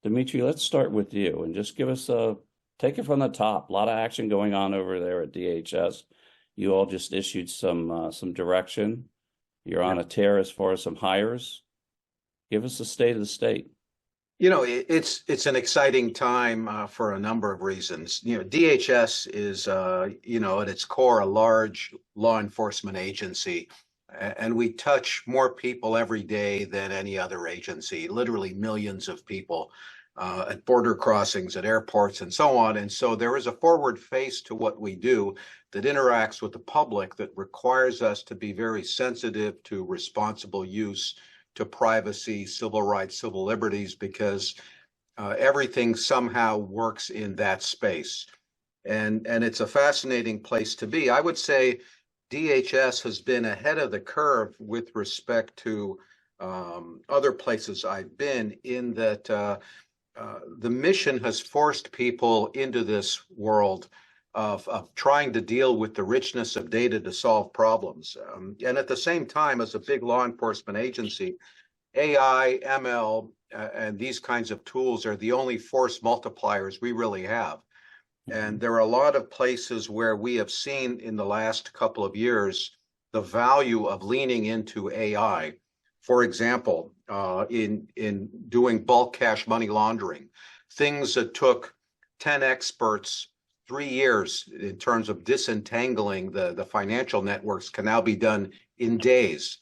Dimitri, let's start with you and just give us a take it from the top. A lot of action going on over there at DHS. You all just issued some direction. You're on a tear as far as some hires. Give us the state of the state. It's an exciting time for a number of reasons. DHS is at its core a large law enforcement agency, and we touch more people every day than any other agency. Literally millions of people at border crossings, at airports, and so on. And so there is a forward face to what we do that interacts with the public that requires us to be very sensitive to responsible use, to privacy, civil rights, civil liberties, because everything somehow works in that space. And it's a fascinating place to be. I would say DHS has been ahead of the curve with respect to other places I've been, in that the mission has forced people into this world of trying to deal with the richness of data to solve problems. And at the same time, as a big law enforcement agency, AI, ML, and these kinds of tools are the only force multipliers we really have. And there are a lot of places where we have seen in the last couple of years the value of leaning into AI. For example, in doing bulk cash money laundering, things that took 10 experts 3 years in terms of disentangling the financial networks can now be done in days.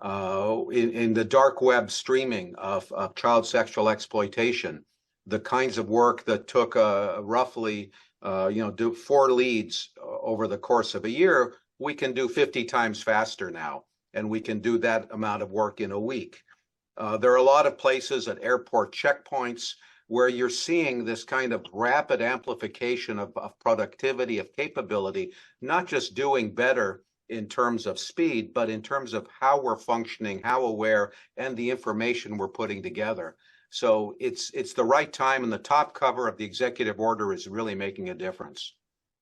In the dark web streaming of child sexual exploitation, the kinds of work that took roughly do 4 leads over the course of a year, we can do 50 times faster now, and we can do that amount of work in a week. There are a lot of places at airport checkpoints where you're seeing this kind of rapid amplification of productivity, of capability, not just doing better in terms of speed, but in terms of how we're functioning, how aware, and the information we're putting together. So it's the right time, and the top cover of the executive order is really making a difference.